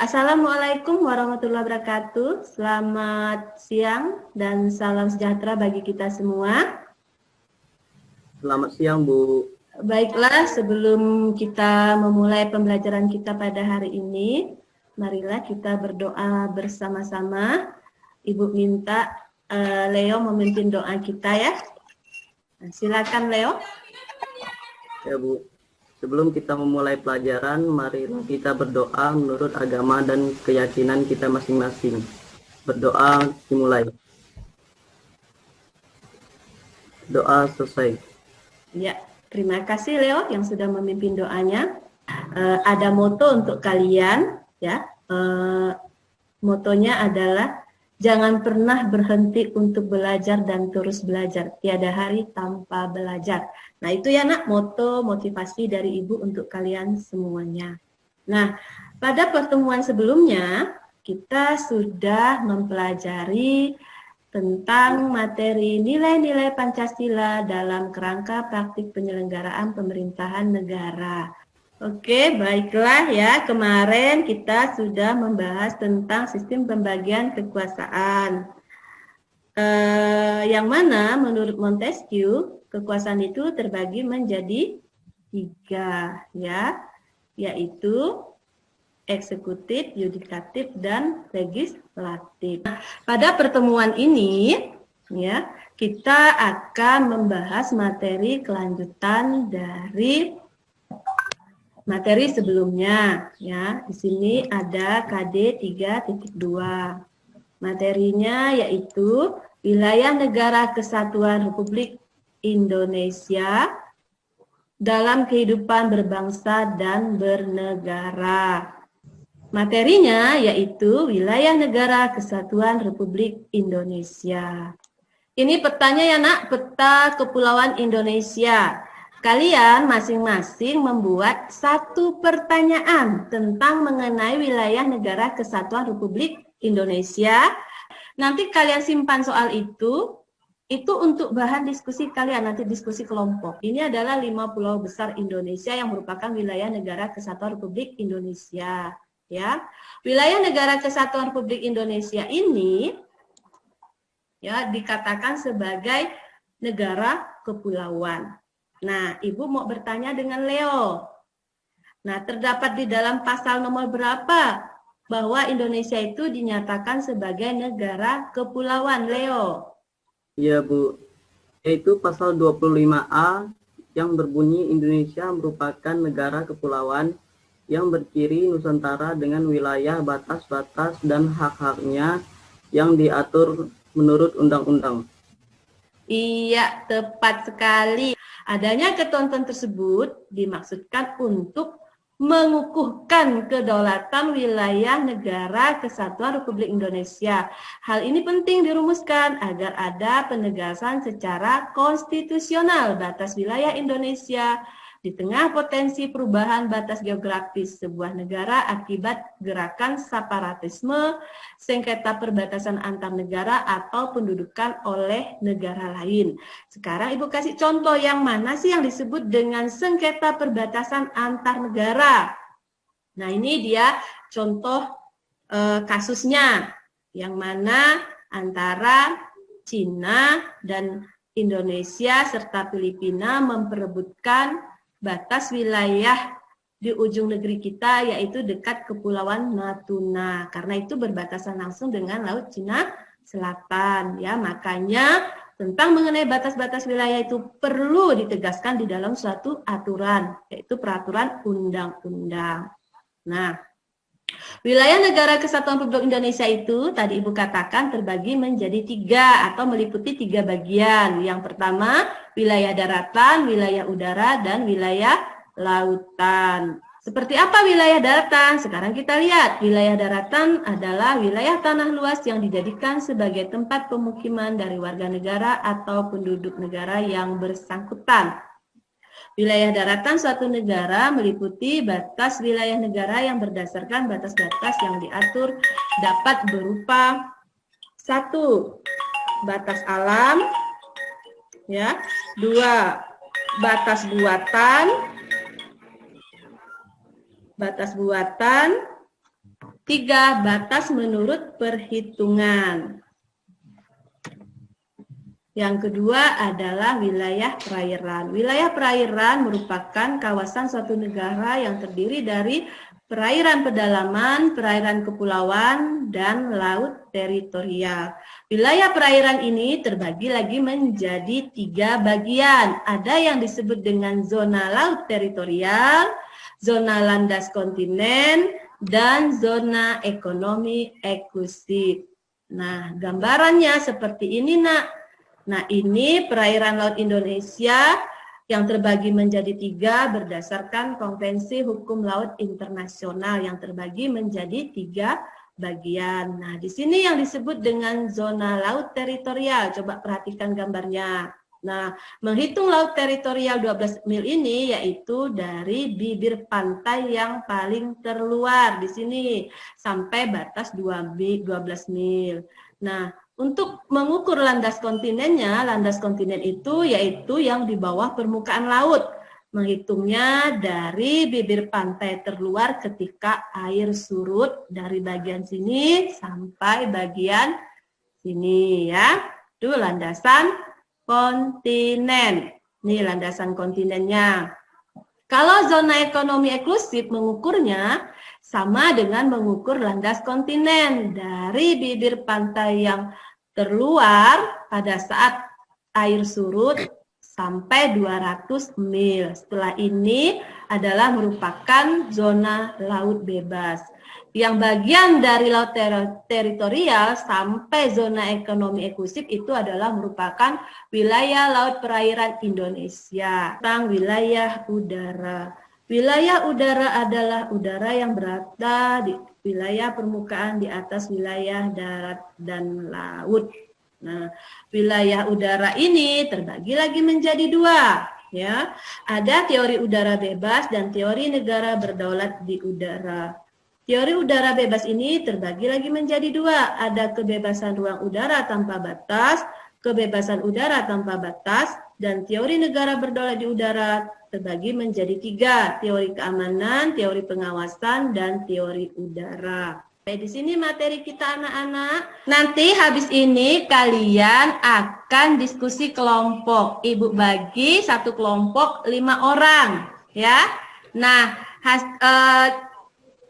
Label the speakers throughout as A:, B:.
A: Assalamualaikum warahmatullahi wabarakatuh. Selamat siang dan salam sejahtera bagi kita semua.
B: Selamat siang, Bu.
A: Baiklah, sebelum kita memulai pembelajaran kita pada hari ini, marilah kita berdoa bersama-sama. Ibu minta Leo memimpin doa kita ya. Nah, silakan Leo.
B: Ya, Bu. Sebelum kita memulai pelajaran, marilah kita berdoa menurut agama dan keyakinan kita masing-masing. Berdoa dimulai. Doa selesai.
A: Ya, terima kasih Leo yang sudah memimpin doanya. Ada moto untuk kalian ya. Motonya adalah jangan pernah berhenti untuk belajar dan terus belajar. Tiada hari tanpa belajar. Nah, itu ya nak, moto motivasi dari Ibu untuk kalian semuanya. Nah, pada pertemuan sebelumnya kita sudah mempelajari tentang materi nilai-nilai Pancasila dalam kerangka praktik penyelenggaraan pemerintahan negara. Oke, baiklah ya. Kemarin kita sudah membahas tentang sistem pembagian kekuasaan. Yang mana menurut Montesquieu, kekuasaan itu terbagi menjadi 3 ya, yaitu eksekutif, yudikatif, dan legislatif. Pada pertemuan ini ya, kita akan membahas materi kelanjutan dari materi sebelumnya ya. Di sini ada KD 3.2. Materinya yaitu wilayah negara kesatuan Republik Indonesia dalam kehidupan berbangsa dan bernegara. Materinya yaitu wilayah negara kesatuan Republik Indonesia. Ini petanya ya nak, peta Kepulauan Indonesia. Kalian masing-masing membuat satu pertanyaan tentang mengenai wilayah negara kesatuan Republik Indonesia. Nanti kalian simpan soal itu untuk bahan diskusi kalian, nanti diskusi kelompok. Ini adalah 5 pulau besar Indonesia yang merupakan wilayah negara kesatuan Republik Indonesia. Ya, wilayah negara kesatuan Republik Indonesia ini ya dikatakan sebagai negara kepulauan. Nah, Ibu mau bertanya dengan Leo. Nah, terdapat di dalam pasal nomor berapa bahwa Indonesia itu dinyatakan sebagai negara kepulauan, Leo?
B: Iya, Bu. Yaitu pasal 25A yang berbunyi Indonesia merupakan negara kepulauan yang berciri Nusantara dengan wilayah, batas-batas, dan hak-haknya yang diatur menurut undang-undang.
A: Iya, tepat sekali. Adanya ketentuan tersebut dimaksudkan untuk mengukuhkan kedaulatan wilayah negara kesatuan Republik Indonesia. Hal ini penting dirumuskan agar ada penegasan secara konstitusional batas wilayah Indonesia di tengah potensi perubahan batas geografis sebuah negara akibat gerakan separatisme, sengketa perbatasan antar negara, atau pendudukan oleh negara lain. Sekarang Ibu kasih contoh yang mana sih yang disebut dengan sengketa perbatasan antar negara. Nah, ini dia contoh kasusnya, yang mana antara Cina dan Indonesia serta Filipina memperebutkan batas wilayah di ujung negeri kita, yaitu dekat Kepulauan Natuna, karena itu berbatasan langsung dengan Laut Cina Selatan ya. Makanya tentang mengenai batas-batas wilayah itu perlu ditegaskan di dalam suatu aturan, yaitu peraturan undang-undang. Nah, wilayah negara kesatuan Republik Indonesia itu tadi Ibu katakan terbagi menjadi 3 atau meliputi 3 bagian. Yang pertama, wilayah daratan, wilayah udara, dan wilayah lautan. Seperti apa wilayah daratan? Sekarang kita lihat. Wilayah daratan adalah wilayah tanah luas yang dijadikan sebagai tempat pemukiman dari warga negara atau penduduk negara yang bersangkutan. Wilayah daratan suatu negara meliputi batas wilayah negara yang berdasarkan batas-batas yang diatur dapat berupa 1. Batas alam, ya. 2. Batas buatan. 3. Batas menurut perhitungan. Yang kedua adalah wilayah perairan. Wilayah perairan merupakan kawasan suatu negara yang terdiri dari perairan pedalaman, perairan kepulauan, dan laut teritorial. Wilayah perairan ini terbagi lagi menjadi 3 bagian. Ada yang disebut dengan zona laut teritorial, zona landas kontinen, dan zona ekonomi eksklusif. Nah, gambarannya seperti ini, Nak. Nah, ini perairan laut Indonesia yang terbagi menjadi 3 berdasarkan Konvensi Hukum Laut Internasional yang terbagi menjadi 3 bagian. Nah, di sini yang disebut dengan zona laut teritorial. Coba perhatikan gambarnya. Nah, menghitung laut teritorial 12 mil ini yaitu dari bibir pantai yang paling terluar di sini sampai batas 12 mil. Nah, untuk mengukur landas kontinennya, landas kontinen itu yaitu yang di bawah permukaan laut. Menghitungnya dari bibir pantai terluar ketika air surut dari bagian sini sampai bagian sini ya. Itu landasan kontinen. Ini landasan kontinennya. Kalau zona ekonomi eksklusif mengukurnya sama dengan mengukur landas kontinen dari bibir pantai yang terluar pada saat air surut sampai 200 mil. Setelah ini adalah merupakan zona laut bebas. Yang bagian dari laut teritorial sampai zona ekonomi eksklusif itu adalah merupakan wilayah laut perairan Indonesia. Tentang wilayah udara. Wilayah udara adalah udara yang berada di wilayah permukaan di atas wilayah darat dan laut. Nah, wilayah udara ini terbagi lagi menjadi 2, ya. Ada teori udara bebas dan teori negara berdaulat di udara. Teori udara bebas ini terbagi lagi menjadi 2. Ada kebebasan ruang udara tanpa batas, kebebasan udara tanpa batas, dan teori negara berdaulat di udara terbagi menjadi 3, teori keamanan, teori pengawasan, dan teori udara. Di sini materi kita anak-anak. Nanti habis ini kalian akan diskusi kelompok. Ibu bagi satu kelompok 5 orang, ya. Nah,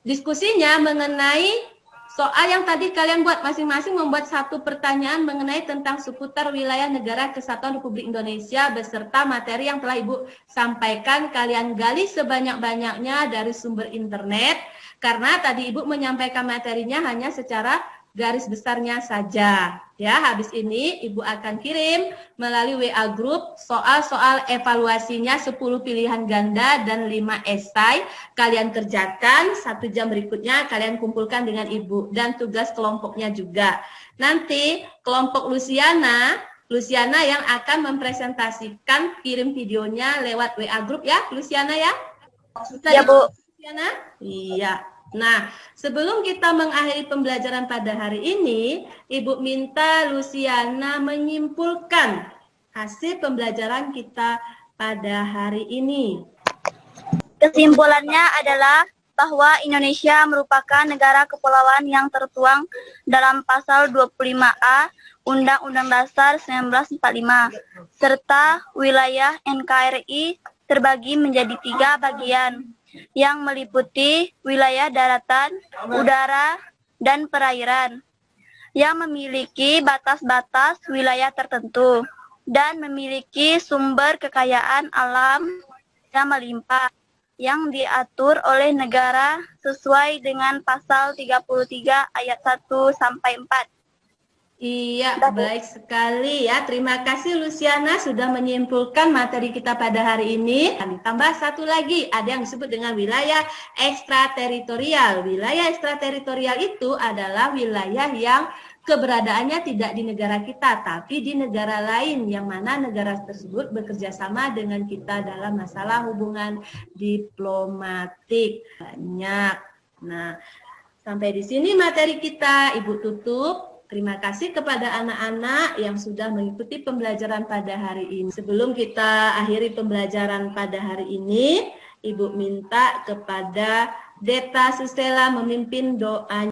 A: diskusinya mengenai soal yang tadi kalian buat, masing-masing membuat satu pertanyaan mengenai tentang seputar wilayah negara kesatuan Republik Indonesia beserta materi yang telah Ibu sampaikan. Kalian gali sebanyak-banyaknya dari sumber internet, karena tadi Ibu menyampaikan materinya hanya secara garis besarnya saja. Ya, habis ini Ibu akan kirim melalui WA Group soal-soal evaluasinya 10 pilihan ganda dan 5 esai. Kalian kerjakan, 1 jam berikutnya kalian kumpulkan dengan Ibu. Dan tugas kelompoknya juga. Nanti kelompok Luciana yang akan mempresentasikan, kirim videonya lewat WA Group ya, Luciana ya?
C: Ya, Bu.
A: Luciana? Iya. Nah, sebelum kita mengakhiri pembelajaran pada hari ini, Ibu minta Luciana menyimpulkan hasil pembelajaran kita pada hari ini.
C: Kesimpulannya adalah bahwa Indonesia merupakan negara kepulauan yang tertuang dalam pasal 25A Undang-Undang Dasar 1945, serta wilayah NKRI terbagi menjadi 3 bagian, yang meliputi wilayah daratan, udara, dan perairan, yang memiliki batas-batas wilayah tertentu, dan memiliki sumber kekayaan alam yang melimpah, yang diatur oleh negara sesuai dengan pasal 33 ayat 1 sampai 4.
A: Iya, baik sekali ya. Terima kasih Luciana sudah menyimpulkan materi kita pada hari ini. Tambah satu lagi, ada yang disebut dengan wilayah ekstrateritorial. Wilayah ekstrateritorial itu adalah wilayah yang keberadaannya tidak di negara kita, tapi di negara lain, yang mana negara tersebut bekerja sama dengan kita dalam masalah hubungan diplomatik. Banyak. Nah, sampai di sini materi kita, Ibu tutup. Terima kasih kepada anak-anak yang sudah mengikuti pembelajaran pada hari ini. Sebelum kita akhiri pembelajaran pada hari ini, Ibu minta kepada Deta Susela memimpin doanya.